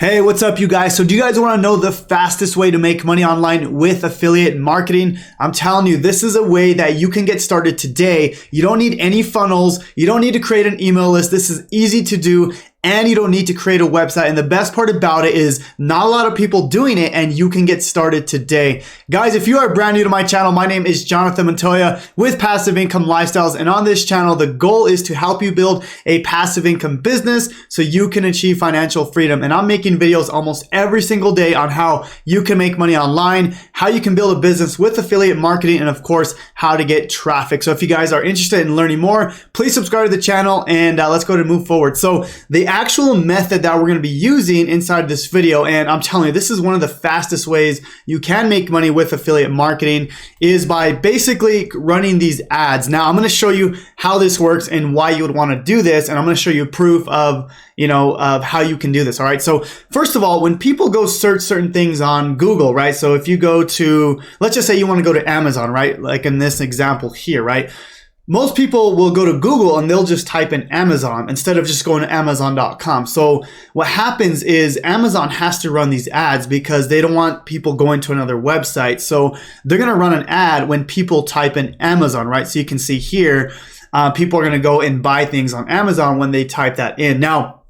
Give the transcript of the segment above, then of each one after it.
Hey, what's up, you guys? So do you guys want to know the fastest way to make money online with affiliate marketing? I'm telling you, this is a way that you can get started today. You don't need any funnels. You don't need to create an email list. This is easy to do. And you don't need to create a website. And the best part about it is not a lot of people doing it, and you can get started today. Guys, if you are brand new to my channel, my name is Jonathan Montoya with Passive Income Lifestyles. And on this channel, the goal is to help you build a passive income business so you can achieve financial freedom. And I'm making videos almost every single day on how you can make money online, how you can build a business with affiliate marketing, and of course, how to get traffic. So if you guys are interested in learning more, please subscribe to the channel, and let's go to move forward. So the actual method that we're going to be using inside this video, and I'm telling you, this is one of the fastest ways you can make money with affiliate marketing, is by basically running these ads. Now I'm going to show you how this works and why you would want to do this, and I'm going to show you proof of how you can do this. All right. So first of all, when people go search certain things on Google, right? So if you go to, let's just say you want to go to Amazon, right? Like in this example here, right? Most people will go to Google and they'll just type in Amazon instead of just going to Amazon.com. So what happens is Amazon has to run these ads because they don't want people going to another website. So they're going to run an ad when people type in Amazon, right? So you can see here, people are going to go and buy things on Amazon when they type that in. Now,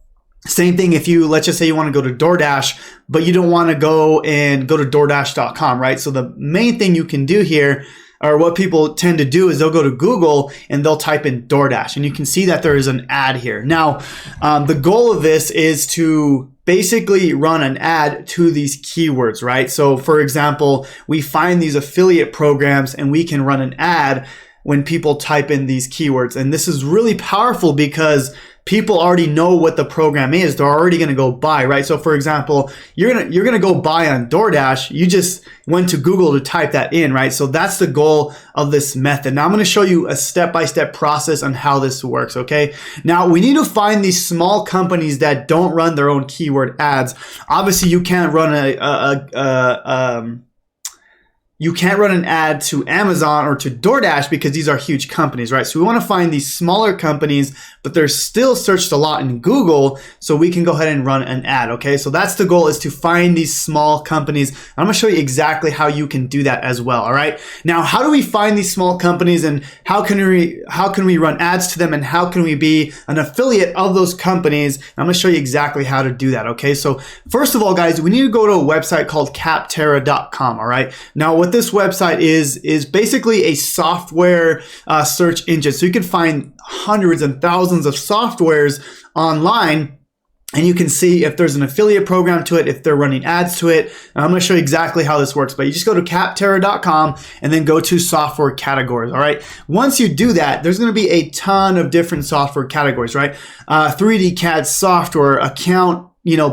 same thing if you, let's just say you want to go to DoorDash, but you don't want to go to DoorDash.com, right? So the main thing you can do here, or what people tend to do, is they'll go to Google and they'll type in DoorDash, and you can see that there is an ad here. Now, the goal of this is to basically run an ad to these keywords, right? So for example, we find these affiliate programs and we can run an ad when people type in these keywords. And this is really powerful because people already know what the program is. They're already going to go buy, right? So for example, you're going to go buy on DoorDash. You just went to Google to type that in, right? So that's the goal of this method. Now I'm going to show you a step-by-step process on how this works, okay? Now we need to find these small companies that don't run their own keyword ads. Obviously, you can't run an ad to Amazon or to DoorDash because these are huge companies, right? So we want to find these smaller companies, but they're still searched a lot in Google, so we can go ahead and run an ad, okay? So that's the goal, is to find these small companies. I'm going to show you exactly how you can do that as well, all right? Now, how do we find these small companies, and how can we run ads to them, and how can we be an affiliate of those companies? I'm going to show you exactly how to do that, okay? So first of all, guys, we need to go to a website called capterra.com, all right? Now, what this website is basically a software search engine. So you can find hundreds and thousands of softwares online, and you can see if there's an affiliate program to it, if they're running ads to it. And I'm going to show you exactly how this works, but you just go to capterra.com and then go to software categories, all right? Once you do that, there's going to be a ton of different software categories, right? 3D CAD software,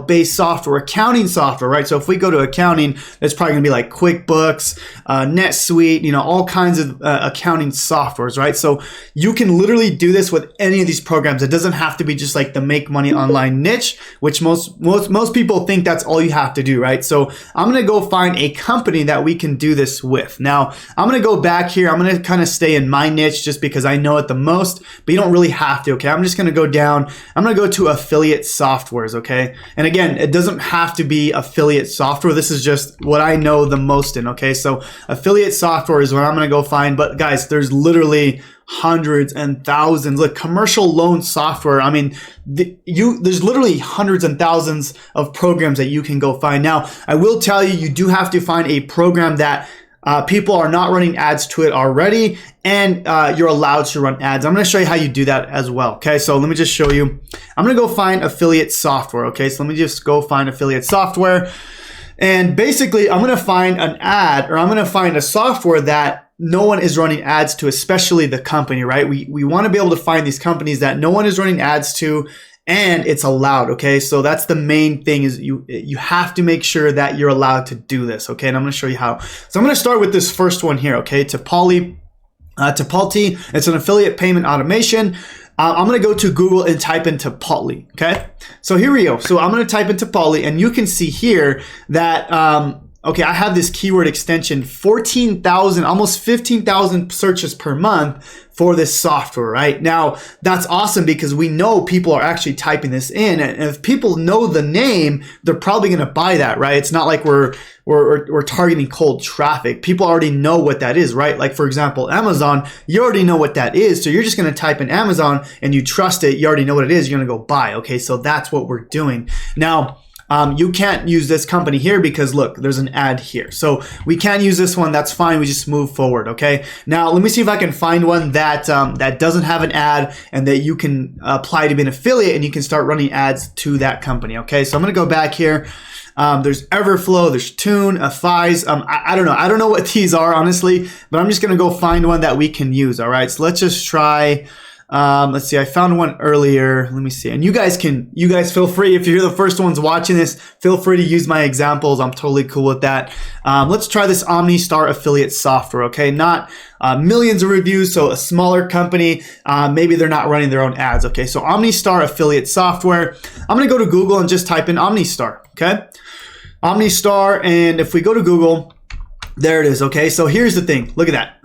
based software, accounting software, right? So if we go to accounting, that's probably gonna be like QuickBooks, NetSuite, all kinds of accounting softwares, right? So you can literally do this with any of these programs. It doesn't have to be just like the make money online niche, which most people think that's all you have to do, right? So I'm gonna go find a company that we can do this with. Now, I'm gonna go back here. I'm gonna kind of stay in my niche just because I know it the most, but you don't really have to, okay? I'm just gonna go down. I'm gonna go to affiliate softwares, okay? And again, it doesn't have to be affiliate software. This is just what I know the most in, okay? So affiliate software is what I'm going to go find. But guys, there's literally hundreds and thousands. Like commercial loan software, I mean, there's literally hundreds and thousands of programs that you can go find. Now, I will tell you, you do have to find a program that people are not running ads to it already, and you're allowed to run ads. I'm going to show you how you do that as well, okay? So let me just show you. I'm going to go find affiliate software, okay? So let me just go find affiliate software, and basically I'm going to find an ad, or I'm going to find a software that no one is running ads to, especially the company, right? We want to be able to find these companies that no one is running ads to, and it's allowed, okay? So that's the main thing, is you have to make sure that you're allowed to do this, okay? And I'm going to show you how. So I'm going to start with this first one here, okay? Tipalti. It's an affiliate payment automation. I'm going to go to Google and type in Tipalti, okay? So here we go. So I'm going to type in Tipalti, and you can see here that okay, I have this keyword extension, 14,000, almost 15,000 searches per month for this software, right? Now, that's awesome because we know people are actually typing this in. And if people know the name, they're probably going to buy that, right? It's not like we're targeting cold traffic. People already know what that is, right? Like, for example, Amazon, you already know what that is. So you're just going to type in Amazon and you trust it. You already know what it is. You're going to go buy. Okay, so that's what we're doing. Now, you can't use this company here because look, there's an ad here. So we can't use this one. That's fine. We just move forward. Okay. Now let me see if I can find one that that doesn't have an ad and that you can apply to be an affiliate and you can start running ads to that company. Okay. So I'm going to go back here. There's Everflow, there's Tune, Fize. I don't know. I don't know what these are honestly, but I'm just going to go find one that we can use. All right. So let's just try. Let's see, I found one earlier. Let me see. And you guys feel free, if you're the first ones watching this, feel free to use my examples. I'm totally cool with that. Let's try this OmniStar affiliate software, okay? Not millions of reviews, so a smaller company, maybe they're not running their own ads, okay? So OmniStar affiliate software. I'm gonna go to Google and just type in OmniStar, okay? OmniStar, and if we go to Google, there it is, okay? So here's the thing, look at that.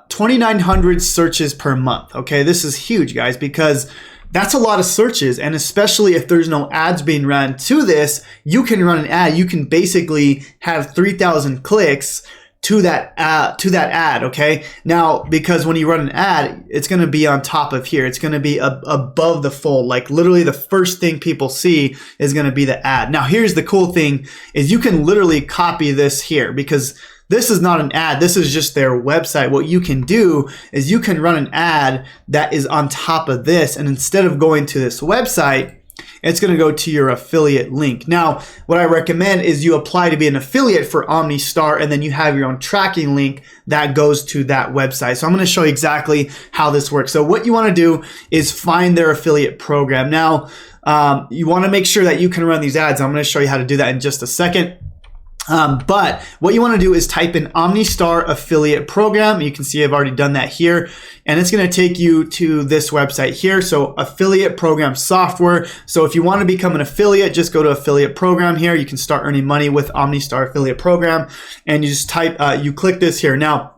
2,900 searches per month, okay? This is huge, guys, because that's a lot of searches, and especially if there's no ads being run to this, you can run an ad. You can basically have 3,000 clicks to that ad, okay? Now, because when you run an ad, it's gonna be on top of here. It's gonna be above the fold. Like literally the first thing people see is gonna be the ad. Now, here's the cool thing is you can literally copy this here because this is not an ad. This is just their website. What you can do is you can run an ad that is on top of this. And instead of going to this website, it's going to go to your affiliate link. Now, what I recommend is you apply to be an affiliate for OmniStar, and then you have your own tracking link that goes to that website. So I'm going to show you exactly how this works. So what you want to do is find their affiliate program. Now, you want to make sure that you can run these ads. I'm going to show you how to do that in just a second. But what you want to do is type in OmniStar affiliate program. You can see I've already done that here, and it's going to take you to this website here. So affiliate program software. So if you want to become an affiliate, just go to affiliate program here. You can start earning money with OmniStar affiliate program, and you just type, you click this here. Now,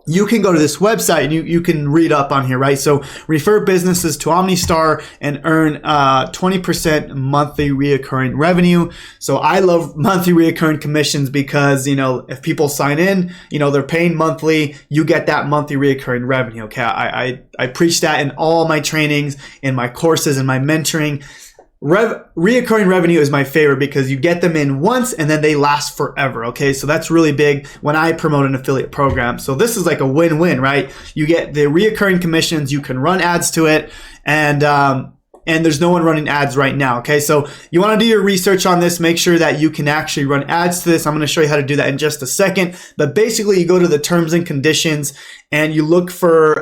you can go to this website and you can read up on here, right? So refer businesses to OmniStar and earn 20% monthly reoccurring revenue. So I love monthly reoccurring commissions because, you know, if people sign in, you know, they're paying monthly, you get that monthly reoccurring revenue, okay? I preach that in all my trainings, in my courses, and my mentoring. Reoccurring revenue is my favorite because you get them in once and then they last forever, okay? So that's really big when I promote an affiliate program. So this is like a win-win, right? You get the reoccurring commissions, you can run ads to it, and there's no one running ads right now, okay? So you want to do your research on this, make sure that you can actually run ads to this. I'm going to show you how to do that in just a second. But basically, you go to the terms and conditions and you look for,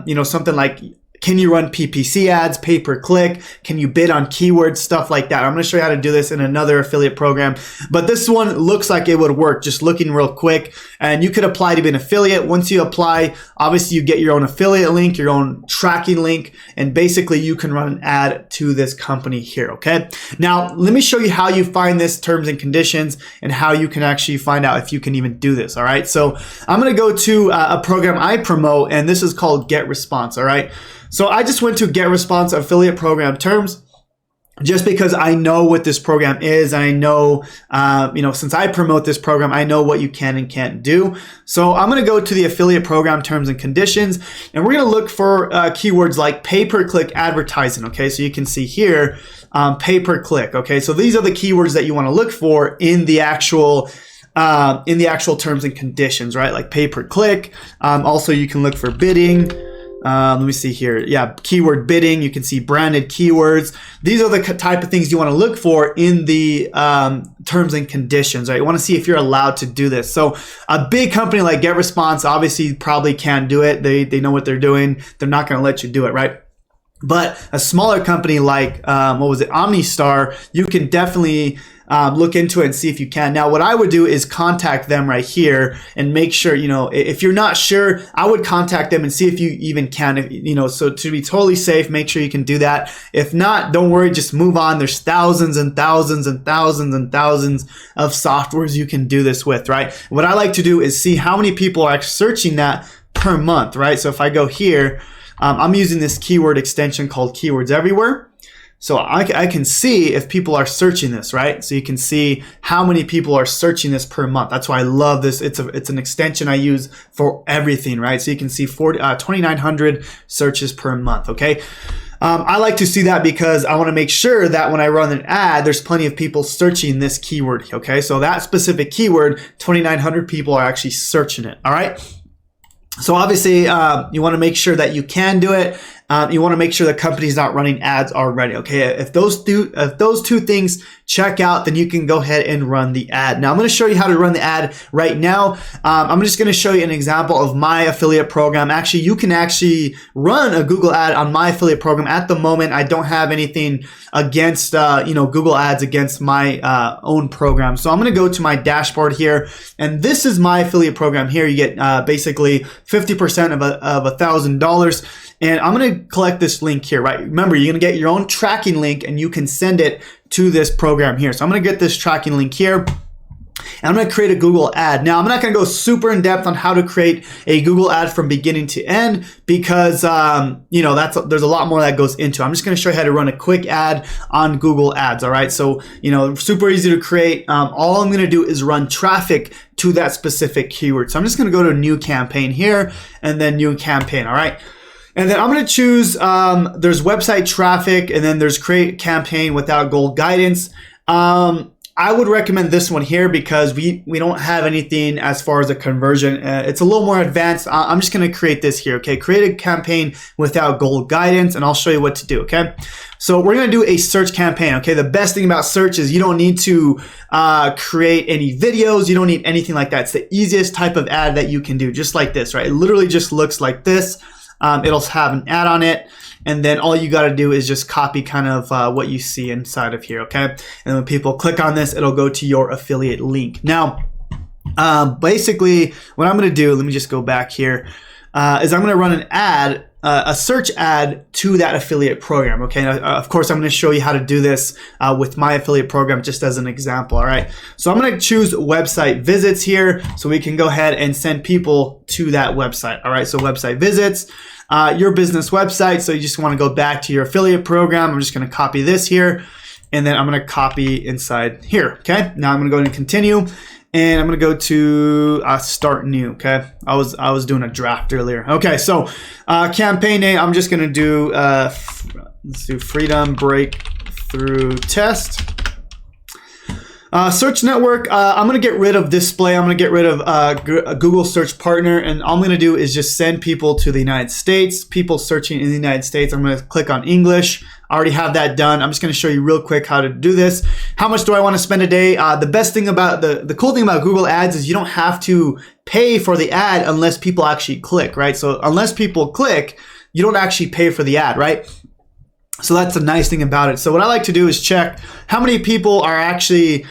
you know, something like, can you run PPC ads, pay per click? Can you bid on keywords, stuff like that? I'm going to show you how to do this in another affiliate program. But this one looks like it would work, just looking real quick. And you could apply to be an affiliate. Once you apply, obviously you get your own affiliate link, your own tracking link, and basically you can run an ad to this company here, okay? Now, let me show you how you find this terms and conditions and how you can actually find out if you can even do this, all right? So I'm going to go to a program I promote, and this is called Get Response, all right? So I just went to Get Response affiliate program terms just because I know what this program is, and I know, you know, since I promote this program, I know what you can and can't do. So I'm going to go to the affiliate program terms and conditions, and we're going to look for keywords like pay per click advertising. Okay, so you can see here, pay per click. Okay, so these are the keywords that you want to look for in the actual terms and conditions, right? Like pay per click. Also, you can look for bidding. Let me see here. Yeah, keyword bidding. You can see branded keywords. These are the type of things you want to look for in the terms and conditions, right? You want to see if you're allowed to do this. So a big company like GetResponse obviously probably can't do it. They know what they're doing. They're not going to let you do it, right? But a smaller company like, what was it, OmniStar, you can definitely look into it and see if you can. Now, what I would do is contact them right here and make sure, you know, if you're not sure, I would contact them and see if you even can, you know, so to be totally safe, make sure you can do that. If not, don't worry, just move on. There's thousands and thousands and thousands and thousands of softwares you can do this with, right? What I like to do is see how many people are actually searching that per month, right? So if I go here, I'm using this keyword extension called Keywords Everywhere. So I can see if people are searching this, right? So you can see how many people are searching this per month. That's why I love this. It's an extension I use for everything, right? So you can see 2,900 searches per month, okay? I like to see that because I want to make sure that when I run an ad, there's plenty of people searching this keyword, okay? So that specific keyword, 2,900 people are actually searching it, all right? So obviously, you want to make sure that you can do it. You want to make sure the company's not running ads already. Okay, if those two things check out, then you can go ahead and run the ad. Now I'm going to show you how to run the ad right now. I'm just going to show you an example of my affiliate program. Actually, you can actually run a Google ad on my affiliate program. At the moment, I don't have anything against Google ads against my own program. So I'm going to go to my dashboard here, and this is my affiliate program here. You get basically 50% of $1,000. And I'm going to collect this link here, right? Remember, you're going to get your own tracking link and you can send it to this program here. So I'm going to get this tracking link here. And I'm going to create a Google ad. Now, I'm not going to go super in depth on how to create a Google ad from beginning to end because, there's a lot more that goes into it. I'm just going to show you how to run a quick ad on Google Ads. All right. So, super easy to create. All I'm going to do is run traffic to that specific keyword. So I'm just going to go to new campaign here and then new campaign. All right. And then I'm going to choose, there's website traffic and then there's create campaign without goal guidance. I would recommend this one here because we don't have anything as far as a conversion. It's a little more advanced. I'm just going to create this here. Okay. Create a campaign without goal guidance and I'll show you what to do. Okay. So we're going to do a search campaign. Okay. The best thing about search is you don't need to create any videos. You don't need anything like that. It's the easiest type of ad that you can do, just like this, right? It literally just looks like this. It'll have an ad on it, and then all you got to do is just copy kind of what you see inside of here, okay? And when people click on this, it'll go to your affiliate link. Now, basically, what I'm going to do, let me just go back here, is I'm going to run an ad, a search ad to that affiliate program, okay? Now, of course, I'm going to show you how to do this with my affiliate program just as an example, all right? So I'm going to choose website visits here so we can go ahead and send people to that website, all right? So website visits, your business website, so you just want to go back to your affiliate program. I'm just going to copy this here, and then I'm going to copy inside here, okay? Now I'm going to go ahead and continue. And I'm going to go to start new, okay? I was doing a draft earlier. Okay, so campaign name, I'm just going to do, let's do Freedom Breakthrough Test. Search network, I'm going to get rid of display. I'm going to get rid of a Google search partner. And all I'm going to do is just send people to the United States, people searching in the United States. I'm going to click on English. I already have that done. I'm just going to show you real quick how to do this. How much do I want to spend a day? The best thing about the cool thing about Google Ads is you don't have to pay for the ad unless people actually click, right? So unless people click, you don't actually pay for the ad, right? So that's the nice thing about it. So what I like to do is check how many people are actually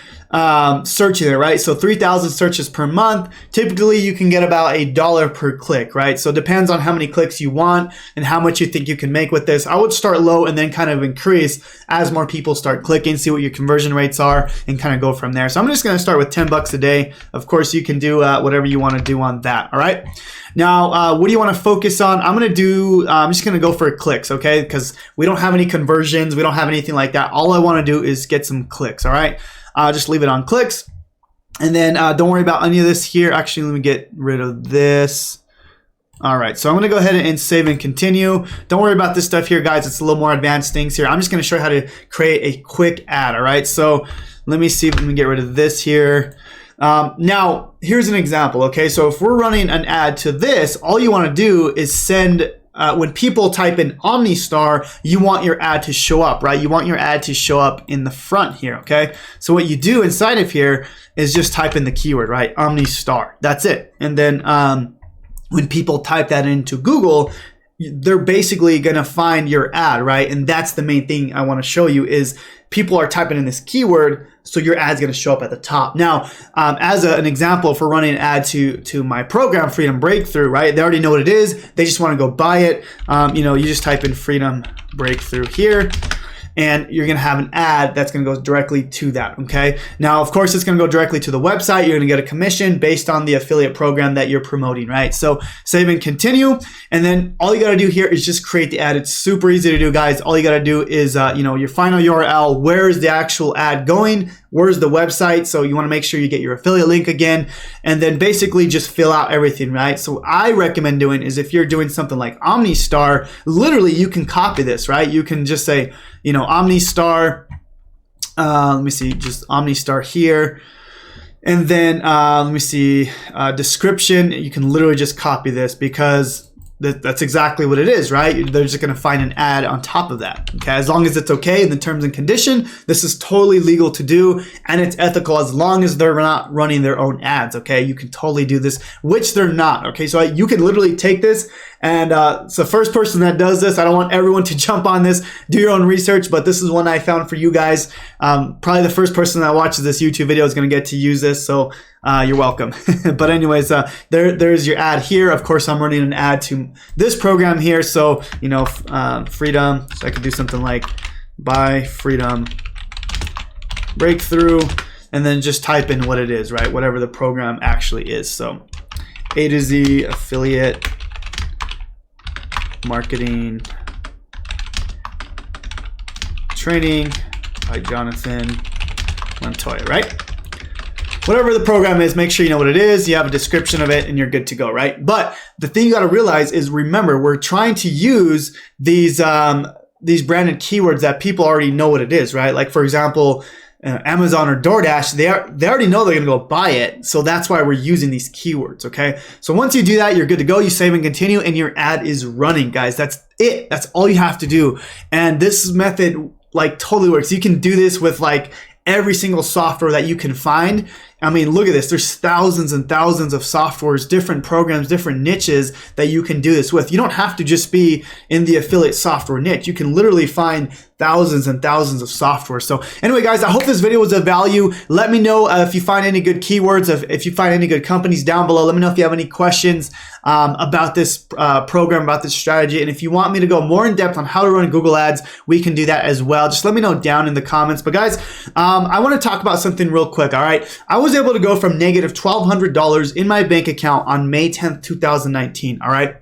searching it, right? So 3,000 searches per month. Typically, you can get about $1 per click, right? So it depends on how many clicks you want and how much you think you can make with this. I would start low and then kind of increase as more people start clicking, see what your conversion rates are, and kind of go from there. So I'm just going to start with $10 a day. Of course, you can do whatever you want to do on that, all right? Now, what do you want to focus on? I'm just going to go for clicks, okay? Because we don't have any conversions. We don't have anything like that. All I want to do is get some clicks, all right? Just leave it on clicks. And then don't worry about any of this here. Actually, let me get rid of this. All right, so I'm going to go ahead and save and continue. Don't worry about this stuff here, guys. It's a little more advanced things here. I'm just going to show you how to create a quick ad, all right? So let me see if we can get rid of this here. Now, here's an example, okay? So if we're running an ad to this, all you want to do is send when people type in OmniStar, you want your ad to show up, right? You want your ad to show up in the front here, okay? So what you do inside of here is just type in the keyword, right? OmniStar, that's it. And then when people type that into Google, they're basically going to find your ad, right? And that's the main thing I want to show you is people are typing in this keyword, so your ad's going to show up at the top. Now, as an example, for running an ad to my program, Freedom Breakthrough, right? They already know what it is. They just want to go buy it. You just type in Freedom Breakthrough here, and you're going to have an ad that's going to go directly to that, okay? Now, of course, it's going to go directly to the website. You're going to get a commission based on the affiliate program that you're promoting, right? So save and continue, and then all you got to do here is just create the ad. It's super easy to do, guys. All you got to do is, your final URL, where is the actual ad going? Where's the website? So you want to make sure you get your affiliate link again, and then basically just fill out everything, right? So I recommend doing is if you're doing something like OmniStar, literally you can copy this, right? You can just say, OmniStar, let me see, just OmniStar here. And then let me see, description, you can literally just copy this because that's exactly what it is, right? They're just going to find an ad on top of that, okay? As long as it's okay in the terms and condition, this is totally legal to do, and it's ethical as long as they're not running their own ads, okay? You can totally do this, which they're not, okay? So you can literally take this, and it's the first person that does this. I don't want everyone to jump on this. Do your own research, but this is one I found for you guys. Probably the first person that watches this YouTube video is going to get to use this, so you're welcome. But anyways, there's your ad here. Of course, I'm running an ad to this program here. So, Freedom. So I could do something like buy Freedom Breakthrough, and then just type in what it is, right? Whatever the program actually is. So A to Z affiliate marketing training by Jonathan Montoya, right? Whatever the program is, make sure you know what it is, you have a description of it, and you're good to go, right? But the thing you got to realize is, remember, we're trying to use these branded keywords that people already know what it is, right? Like, for example, Amazon or DoorDash, they already know they're going to go buy it. So that's why we're using these keywords, okay? So once you do that, you're good to go. You save and continue, and your ad is running, guys. That's it. That's all you have to do. And this method totally works. You can do this with every single software that you can find. I mean, look at this. There's thousands and thousands of softwares, different programs, different niches that you can do this with. You don't have to just be in the affiliate software niche. You can literally find thousands and thousands of software. So anyway, guys, I hope this video was of value. Let me know if you find any good keywords, if you find any good companies down below. Let me know if you have any questions about this program, about this strategy. And if you want me to go more in depth on how to run Google Ads, we can do that as well. Just let me know down in the comments. But guys, I want to talk about something real quick, all right? I was able to go from negative $1,200 in my bank account on May 10th, 2019, all right?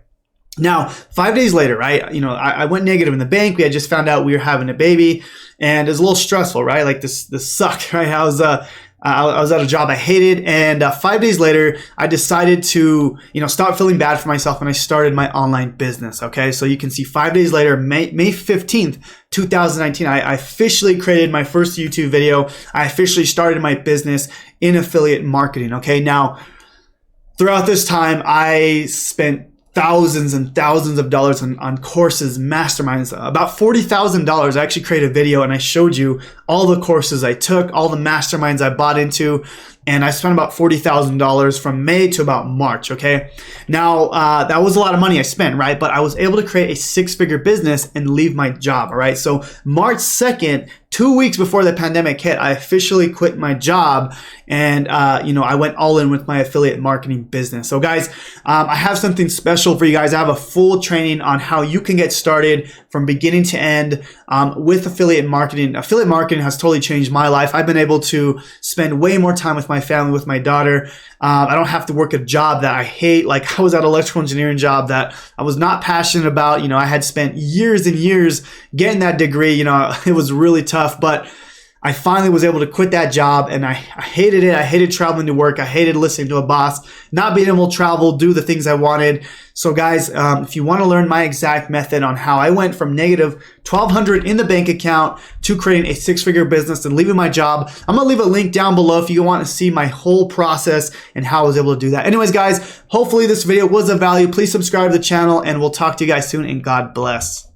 Now, 5 days later, right, I went negative in the bank. We had just found out we were having a baby, and it was a little stressful, right? This sucked, right? I was at a job I hated, and 5 days later, I decided to, stop feeling bad for myself, and I started my online business, okay? So you can see 5 days later, May 15th, 2019, I officially created my first YouTube video. I officially started my business in affiliate marketing, okay? Now, throughout this time, I spent thousands and thousands of dollars on courses, masterminds, about $40,000. I actually created a video and I showed you all the courses I took, all the masterminds I bought into, and I spent about $40,000 from May to about March, okay? Now, that was a lot of money I spent, right? But I was able to create a six-figure business and leave my job, all right? So March 2nd, 2 weeks before the pandemic hit, I officially quit my job, and I went all in with my affiliate marketing business. So guys, I have something special for you guys. I have a full training on how you can get started from beginning to end with affiliate marketing. Affiliate marketing has totally changed my life. I've been able to spend way more time with my family, with my daughter. I don't have to work a job that I hate. Like, I was at an electrical engineering job that I was not passionate about. I had spent years and years getting that degree. It was really tough, but I finally was able to quit that job, and I hated it. I hated traveling to work. I hated listening to a boss, not being able to travel, do the things I wanted. So guys, if you want to learn my exact method on how I went from negative $1,200 in the bank account to creating a six-figure business and leaving my job, I'm going to leave a link down below if you want to see my whole process and how I was able to do that. Anyways, guys, hopefully this video was of value. Please subscribe to the channel, and we'll talk to you guys soon, and God bless.